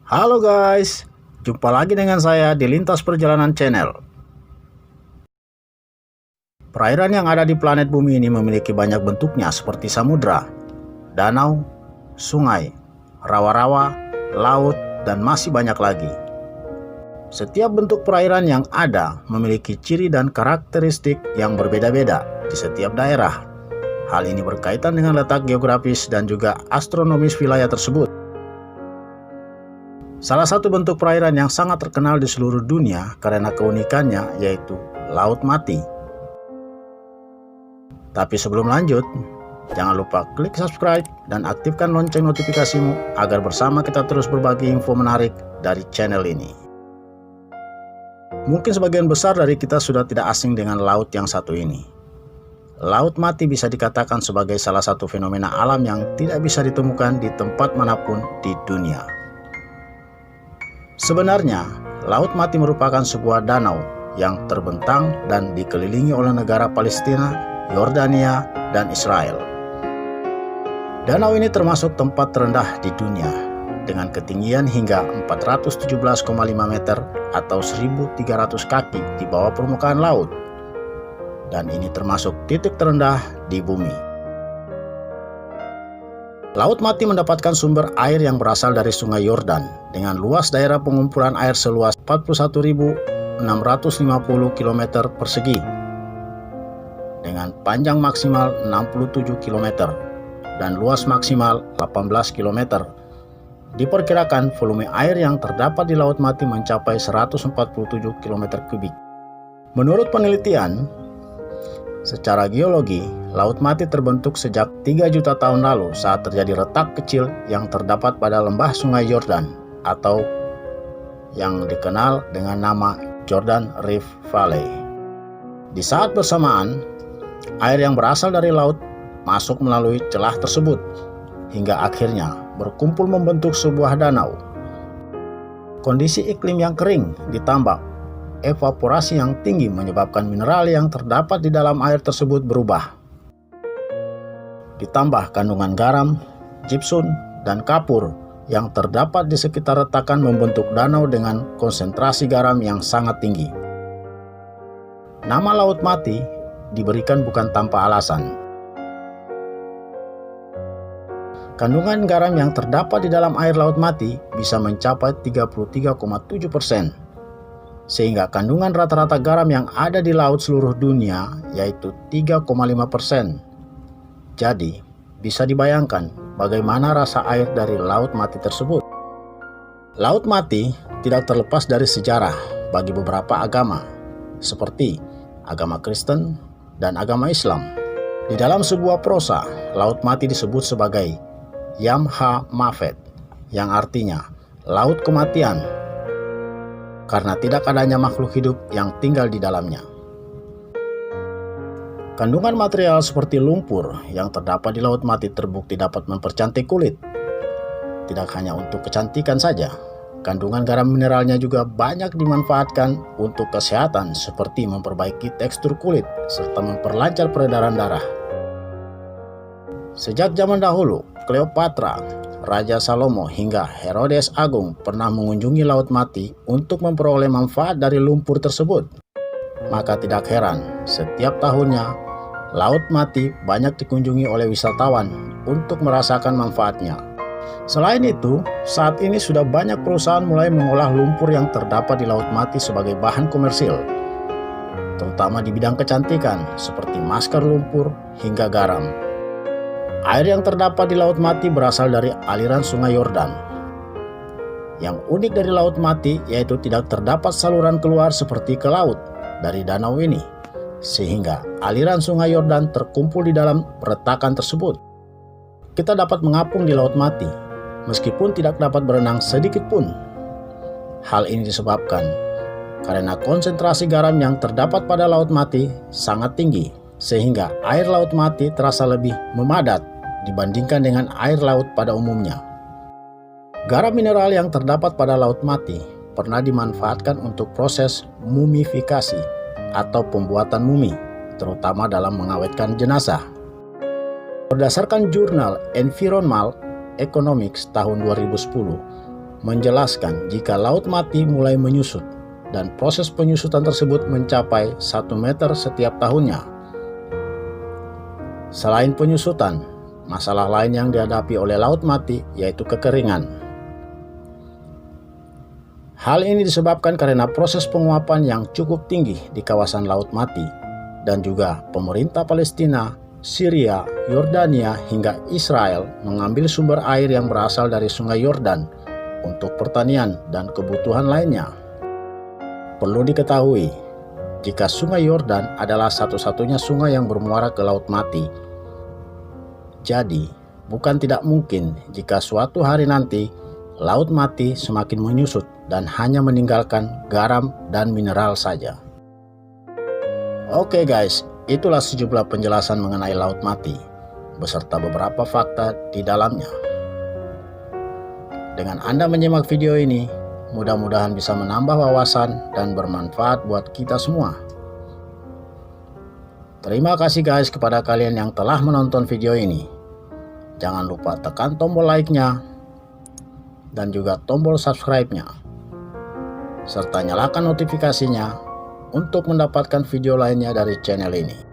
Halo guys, jumpa lagi dengan saya di Lintas Perjalanan Channel. Perairan yang ada di planet bumi ini memiliki banyak bentuknya seperti samudra, danau, sungai, rawa-rawa, laut, dan masih banyak lagi. Setiap bentuk perairan yang ada memiliki ciri dan karakteristik yang berbeda-beda di setiap daerah. Hal ini berkaitan dengan letak geografis dan juga astronomis wilayah tersebut. Salah satu bentuk perairan yang sangat terkenal di seluruh dunia karena keunikannya yaitu Laut Mati. Tapi sebelum lanjut, jangan lupa klik subscribe dan aktifkan lonceng notifikasimu agar bersama kita terus berbagi info menarik dari channel ini. Mungkin sebagian besar dari kita sudah tidak asing dengan laut yang satu ini. Laut Mati bisa dikatakan sebagai salah satu fenomena alam yang tidak bisa ditemukan di tempat manapun di dunia. Sebenarnya, Laut Mati merupakan sebuah danau yang terbentang dan dikelilingi oleh negara Palestina, Yordania, dan Israel. Danau ini termasuk tempat terendah di dunia, dengan ketinggian hingga 417,5 meter atau 1.300 kaki di bawah permukaan laut. Dan ini termasuk titik terendah di bumi. Laut Mati mendapatkan sumber air yang berasal dari Sungai Yordan dengan luas daerah pengumpulan air seluas 41.650 km persegi dengan panjang maksimal 67 km dan luas maksimal 18 km. Diperkirakan volume air yang terdapat di Laut Mati mencapai 147 km kubik. Menurut penelitian, secara geologi, Laut Mati terbentuk sejak 3 juta tahun lalu saat terjadi retak kecil yang terdapat pada lembah Sungai Yordan atau yang dikenal dengan nama Jordan Rift Valley. Di saat bersamaan, air yang berasal dari laut masuk melalui celah tersebut hingga akhirnya berkumpul membentuk sebuah danau. Kondisi iklim yang kering ditambah evaporasi yang tinggi menyebabkan mineral yang terdapat di dalam air tersebut berubah. Ditambah kandungan garam, gypsum, dan kapur yang terdapat di sekitar retakan membentuk danau dengan konsentrasi garam yang sangat tinggi. Nama Laut Mati diberikan bukan tanpa alasan. Kandungan garam yang terdapat di dalam air Laut Mati bisa mencapai 33,7%. Sehingga kandungan rata-rata garam yang ada di laut seluruh dunia yaitu 3,5%. Jadi, bisa dibayangkan bagaimana rasa air dari Laut Mati tersebut. Laut Mati tidak terlepas dari sejarah bagi beberapa agama, seperti agama Kristen dan agama Islam. Di dalam sebuah prosa, Laut Mati disebut sebagai Yam Ha-Mafet, yang artinya Laut Kematian, karena tidak adanya makhluk hidup yang tinggal di dalamnya. Kandungan material seperti lumpur yang terdapat di Laut Mati terbukti dapat mempercantik kulit. Tidak hanya untuk kecantikan saja, kandungan garam mineralnya juga banyak dimanfaatkan untuk kesehatan seperti memperbaiki tekstur kulit serta memperlancar peredaran darah. Sejak zaman dahulu, Cleopatra, Raja Salomo hingga Herodes Agung pernah mengunjungi Laut Mati untuk memperoleh manfaat dari lumpur tersebut. Maka tidak heran, setiap tahunnya Laut Mati banyak dikunjungi oleh wisatawan untuk merasakan manfaatnya. Selain itu, saat ini sudah banyak perusahaan mulai mengolah lumpur yang terdapat di Laut Mati sebagai bahan komersil, terutama di bidang kecantikan seperti masker lumpur hingga garam. Air yang terdapat di Laut Mati berasal dari aliran Sungai Yordan. Yang unik dari Laut Mati yaitu tidak terdapat saluran keluar seperti ke laut dari danau ini, sehingga aliran Sungai Yordan terkumpul di dalam retakan tersebut. Kita dapat mengapung di Laut Mati, meskipun tidak dapat berenang sedikit pun. Hal ini disebabkan karena konsentrasi garam yang terdapat pada Laut Mati sangat tinggi, sehingga air Laut Mati terasa lebih memadat dibandingkan dengan air laut pada umumnya. Garam mineral yang terdapat pada Laut Mati pernah dimanfaatkan untuk proses mumifikasi atau pembuatan mumi, terutama dalam mengawetkan jenazah. Berdasarkan jurnal Environmental Economics tahun 2010, menjelaskan jika Laut Mati mulai menyusut dan proses penyusutan tersebut mencapai 1 meter setiap tahunnya. Selain penyusutan, masalah lain yang dihadapi oleh Laut Mati yaitu kekeringan. Hal ini disebabkan karena proses penguapan yang cukup tinggi di kawasan Laut Mati dan juga pemerintah Palestina, Syria, Yordania hingga Israel mengambil sumber air yang berasal dari Sungai Yordan untuk pertanian dan kebutuhan lainnya. Perlu diketahui, jika Sungai Yordan adalah satu-satunya sungai yang bermuara ke Laut Mati. Jadi, bukan tidak mungkin jika suatu hari nanti Laut Mati semakin menyusut dan hanya meninggalkan garam dan mineral saja. Oke guys, itulah sejumlah penjelasan mengenai Laut Mati, beserta beberapa fakta di dalamnya. Dengan Anda menyimak video ini, mudah-mudahan bisa menambah wawasan dan bermanfaat buat kita semua. Terima kasih guys kepada kalian yang telah menonton video ini. Jangan lupa tekan tombol like-nya dan juga tombol subscribe-nya, serta nyalakan notifikasinya untuk mendapatkan video lainnya dari channel ini.